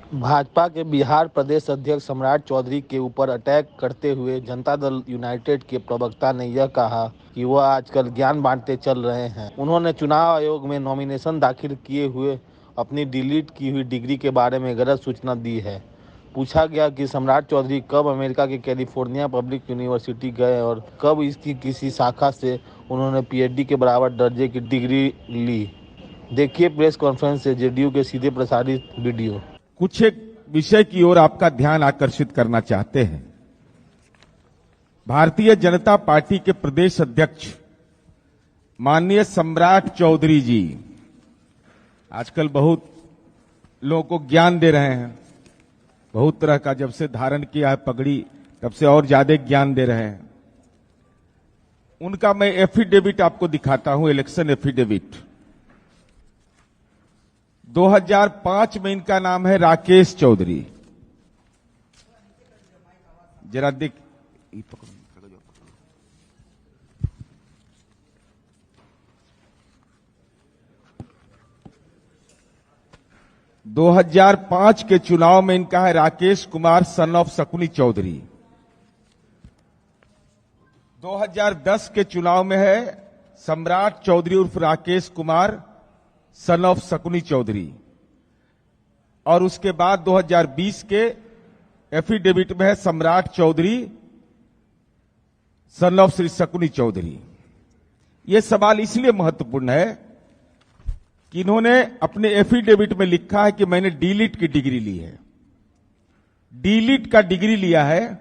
भाजपा के बिहार प्रदेश अध्यक्ष सम्राट चौधरी के ऊपर अटैक करते हुए जनता दल यूनाइटेड के प्रवक्ता ने यह कहा कि वह आजकल ज्ञान बांटते चल रहे हैं। उन्होंने चुनाव आयोग में नॉमिनेशन दाखिल किए हुए अपनी डिलीट की हुई डिग्री के बारे में गलत सूचना दी है। पूछा गया कि सम्राट चौधरी कब अमेरिका के कैलिफोर्निया पब्लिक यूनिवर्सिटी गए और कब इसकी किसी शाखा से उन्होंने पीएचडी के बराबर दर्जे की डिग्री ली। देखिए प्रेस कॉन्फ्रेंस से जेडीयू के सीधे प्रसारित वीडियो। कुछ एक विषय की ओर आपका ध्यान आकर्षित करना चाहते हैं। भारतीय जनता पार्टी के प्रदेश अध्यक्ष माननीय सम्राट चौधरी जी आजकल बहुत लोगों को ज्ञान दे रहे हैं। बहुत तरह का जब से धारण किया है पगड़ी तब से और ज्यादा ज्ञान दे रहे हैं। उनका मैं एफिडेविट आपको दिखाता हूं, इलेक्शन एफिडेविट। 2005 में इनका नाम है राकेश चौधरी। जरा देख, 2005 के चुनाव में इनका है राकेश कुमार सन ऑफ शकुनी चौधरी। 2010 के चुनाव में है सम्राट चौधरी उर्फ राकेश कुमार सन ऑफ शकुनी चौधरी। और उसके बाद 2020 के एफिडेविट में है सम्राट चौधरी सन ऑफ श्री शकुनी चौधरी। यह सवाल इसलिए महत्वपूर्ण है कि इन्होंने अपने एफिडेविट में लिखा है कि मैंने डीलिट की डिग्री ली है। डीलिट का डिग्री लिया है,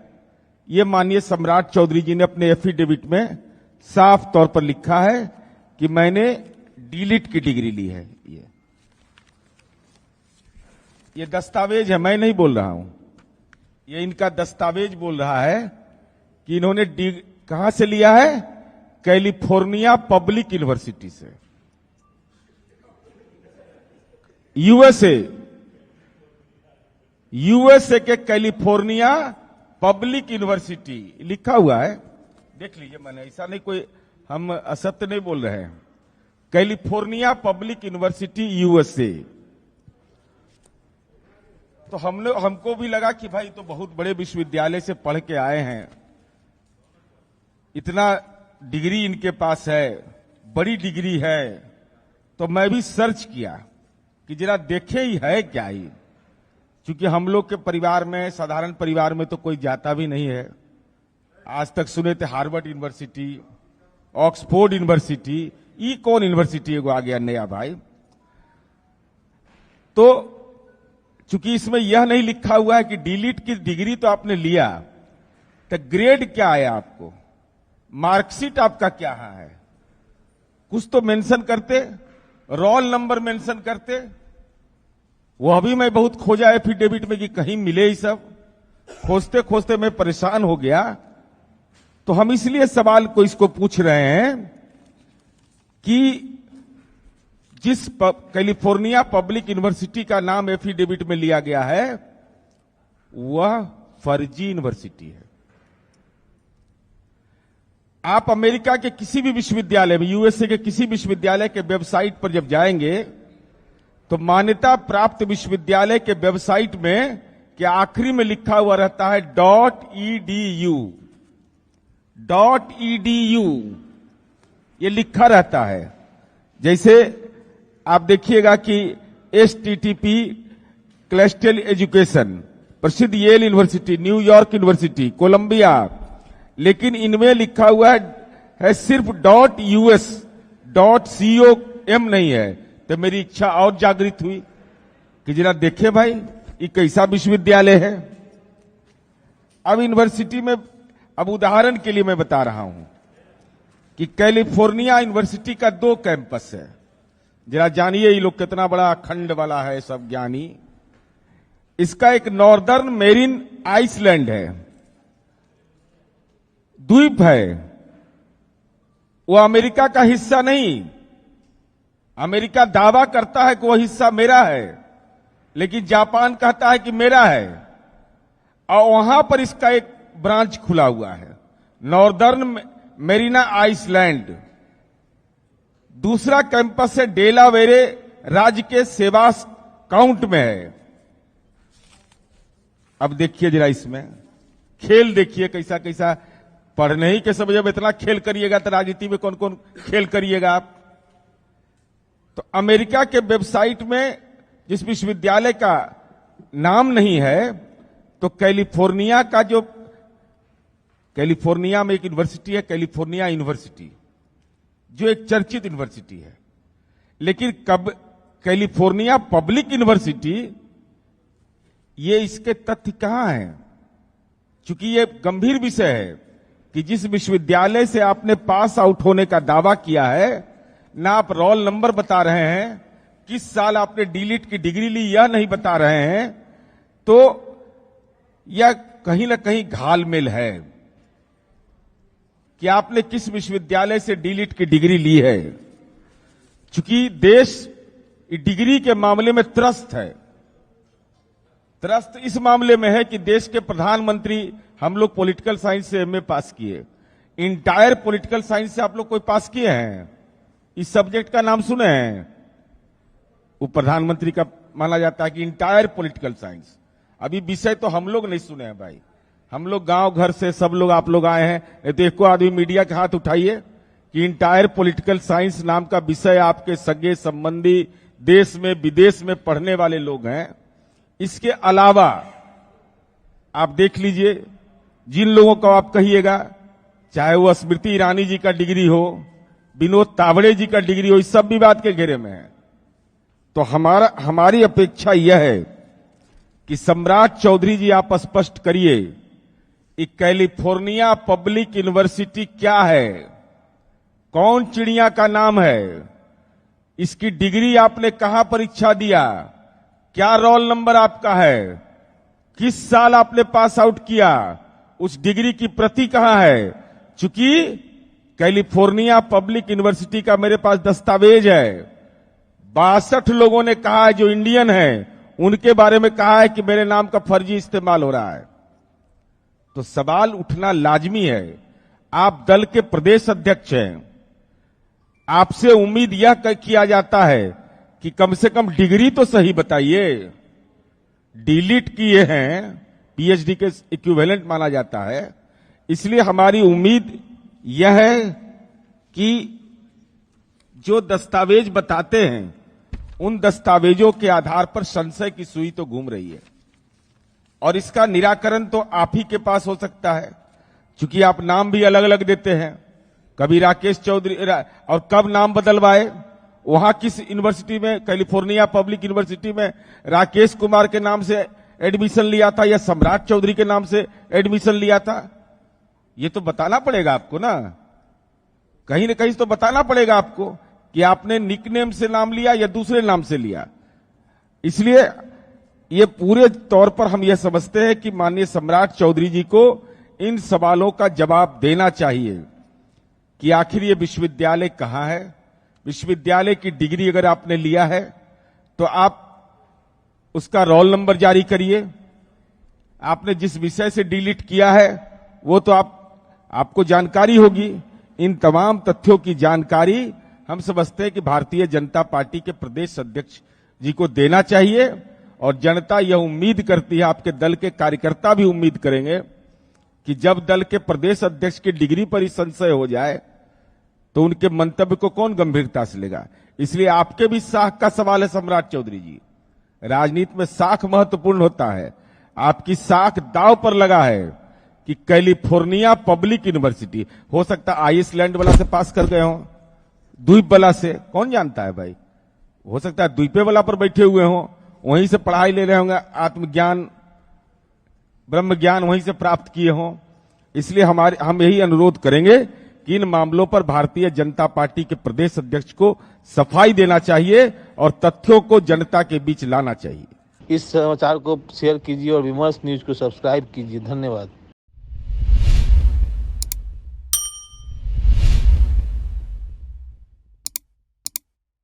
यह माननीय सम्राट चौधरी जी ने अपने एफिडेविट में साफ तौर पर लिखा है कि मैंने डीलिट की डिग्री ली है। ये दस्तावेज है, मैं नहीं बोल रहा हूं। ये इनका दस्तावेज बोल रहा है कि इन्होंने कहां से लिया है? कैलिफोर्निया पब्लिक यूनिवर्सिटी से, यूएसए के कैलिफोर्निया पब्लिक यूनिवर्सिटी लिखा हुआ है। देख लीजिए, मैंने ऐसा नहीं कोई हम असत्य नहीं बोल रहे हैं। California public university USA. तो हमको भी लगा कि भाई तो बहुत बड़े विश्वविद्यालय से पढ़ के आए हैं, इतना डिग्री इनके पास है, बड़ी डिग्री है। तो मैं भी सर्च किया कि जरा देखे ही है क्या ही, क्योंकि हम लोग के परिवार में, साधारण परिवार में तो कोई जाता भी नहीं है। आज तक सुने थे हार्वर्ड यूनिवर्सिटी, ऑक्सफोर्ड यूनिवर्सिटी, ई कौन यूनिवर्सिटी एगो आ गया नया भाई। तो चूंकि इसमें यह नहीं लिखा हुआ है कि डीलिट की डिग्री तो आपने लिया, तो ग्रेड क्या आया आपको, मार्कशीट आपका क्या है, कुछ तो मेंशन करते, रोल नंबर मेंशन करते। वो अभी मैं बहुत खोजा एफिडेविट में कि कहीं मिले ही सब। खोजते खोजते मैं परेशान हो गया। तो हम इसलिए सवाल को इसको पूछ रहे हैं कि जिस कैलिफोर्निया पब्लिक यूनिवर्सिटी का नाम एफिडेविट में लिया गया है वह फर्जी यूनिवर्सिटी है। आप अमेरिका के किसी भी विश्वविद्यालय में, यूएसए के किसी विश्वविद्यालय के वेबसाइट पर जब जाएंगे तो मान्यता प्राप्त विश्वविद्यालय के वेबसाइट में के आखिरी में लिखा हुआ रहता है .edu। ये लिखा रहता है। जैसे आप देखिएगा कि HTTP क्लस्टल एजुकेशन, प्रसिद्ध Yale university, New York university, Columbia, लेकिन इनमें लिखा हुआ है सिर्फ .us, .com नहीं है। तो मेरी इच्छा और जागृत हुई कि जरा देखे भाई ये कैसा विश्वविद्यालय है। अब यूनिवर्सिटी में, अब उदाहरण के लिए मैं बता रहा हूं कि कैलिफोर्निया यूनिवर्सिटी का 2 कैंपस है। जरा जानिए ये लोग कितना बड़ा खंड वाला है सब ज्ञानी। इसका एक नॉर्दर्न मेरीन आइसलैंड है, द्वीप है। वो अमेरिका का हिस्सा नहीं। अमेरिका दावा करता है कि वह हिस्सा मेरा है, लेकिन जापान कहता है कि मेरा है। और वहां पर इसका एक ब्रांच खुला हुआ है, नॉर्दर्न मेरीना आइसलैंड। दूसरा कैंपस है डेलावेरे राज्य के सेवास काउंट में है। अब देखिए जरा इसमें खेल देखिए कैसा कैसा, पढ़ने ही के समय जब इतना खेल करिएगा तो राजनीति में कौन कौन खेल करिएगा आप। तो अमेरिका के वेबसाइट में जिस विश्वविद्यालय का नाम नहीं है, तो कैलिफोर्निया का जो कैलिफोर्निया में एक यूनिवर्सिटी है, कैलिफोर्निया यूनिवर्सिटी, जो एक चर्चित यूनिवर्सिटी है, लेकिन कब कैलिफोर्निया पब्लिक यूनिवर्सिटी, ये इसके तथ्य कहां हैं? चूंकि ये गंभीर विषय है कि जिस विश्वविद्यालय से आपने पास आउट होने का दावा किया है, ना आप रोल नंबर बता रहे हैं, किस साल आपने डीलिट की डिग्री ली यह नहीं बता रहे हैं, तो यह कहीं ना कहीं घालमेल है कि आपने किस विश्वविद्यालय से डीलिट की डिग्री ली है। चूंकि देश डिग्री के मामले में त्रस्त है, त्रस्त इस मामले में है कि देश के प्रधानमंत्री, हम लोग पॉलिटिकल साइंस से एमए पास किए, इंटायर पॉलिटिकल साइंस से आप लोग कोई पास किए हैं? इस सब्जेक्ट का नाम सुने हैं? वो प्रधानमंत्री का माना जाता है कि इंटायर पॉलिटिकल साइंस। अभी विषय तो हम लोग नहीं सुने हैं भाई, हम लोग गांव घर से सब लोग आप लोग आए हैं, नहीं तो एको आदमी मीडिया के हाथ उठाइए कि इंटायर पॉलिटिकल साइंस नाम का विषय आपके सगे संबंधी देश में विदेश में पढ़ने वाले लोग हैं। इसके अलावा आप देख लीजिए, जिन लोगों को आप कहिएगा, चाहे वो स्मृति ईरानी जी का डिग्री हो, विनोद तावड़े जी का डिग्री हो, इस सब विवाद के घेरे में है। तो हमारी अपेक्षा यह है कि सम्राट चौधरी जी आप स्पष्ट करिए कि कैलिफोर्निया पब्लिक यूनिवर्सिटी क्या है, कौन चिड़िया का नाम है, इसकी डिग्री आपने कहां परीक्षा दिया, क्या रोल नंबर आपका है, किस साल आपने पास आउट किया, उस डिग्री की प्रति कहां है। चूंकि कैलिफोर्निया पब्लिक यूनिवर्सिटी का मेरे पास दस्तावेज है, 62 लोगों ने कहा है जो इंडियन हैं, उनके बारे में कहा है कि मेरे नाम का फर्जी इस्तेमाल हो रहा है। तो सवाल उठना लाजमी है। आप दल के प्रदेश अध्यक्ष हैं, आपसे उम्मीद यह किया जाता है कि कम से कम डिग्री तो सही बताइए। डीलिट किए हैं, पीएचडी के इक्विवेलेंट माना जाता है। इसलिए हमारी उम्मीद यह है कि जो दस्तावेज बताते हैं, उन दस्तावेजों के आधार पर संशय की सुई तो घूम रही है, और इसका निराकरण तो आप ही के पास हो सकता है। चूंकि आप नाम भी अलग अलग देते हैं, कभी राकेश चौधरी, और कब नाम बदलवाए, वहां किस यूनिवर्सिटी में, कैलिफोर्निया पब्लिक यूनिवर्सिटी में राकेश कुमार के नाम से एडमिशन लिया था या सम्राट चौधरी के नाम से एडमिशन लिया था, ये तो बताना पड़ेगा आपको ना, कहीं ना कहीं तो बताना पड़ेगा आपको कि आपने निकनेम से नाम लिया या दूसरे नाम से लिया। इसलिए ये पूरे तौर पर हम यह समझते हैं कि माननीय सम्राट चौधरी जी को इन सवालों का जवाब देना चाहिए कि आखिर ये विश्वविद्यालय कहां है। विश्वविद्यालय की डिग्री अगर आपने लिया है तो आप उसका रोल नंबर जारी करिए। आपने जिस विषय से डीलिट किया है वो तो आपको जानकारी होगी। इन तमाम तथ्यों की जानकारी हम समझते हैं कि भारतीय जनता पार्टी के प्रदेश अध्यक्ष जी को देना चाहिए, और जनता यह उम्मीद करती है, आपके दल के कार्यकर्ता भी उम्मीद करेंगे कि जब दल के प्रदेश अध्यक्ष की डिग्री पर ही संशय हो जाए तो उनके मंतव्य को कौन गंभीरता से लेगा। इसलिए आपके भी साख का सवाल है सम्राट चौधरी जी। राजनीति में साख महत्वपूर्ण होता है। आपकी साख दांव पर लगा है कि कैलिफोर्निया पब्लिक यूनिवर्सिटी, हो सकता है आइसलैंड वाला से पास कर गए हो, द्वीप वाला से, कौन जानता है भाई, हो सकता है द्वीपे वाला पर बैठे हुए हो, वहीं से पढ़ाई ले रहे होंगे, आत्मज्ञान ब्रह्म ज्ञान वहीं से प्राप्त किए हों। इसलिए हम यही अनुरोध करेंगे कि इन मामलों पर भारतीय जनता पार्टी के प्रदेश अध्यक्ष को सफाई देना चाहिए और तथ्यों को जनता के बीच लाना चाहिए। इस समाचार को शेयर कीजिए और विमर्श न्यूज को सब्सक्राइब कीजिए। धन्यवाद।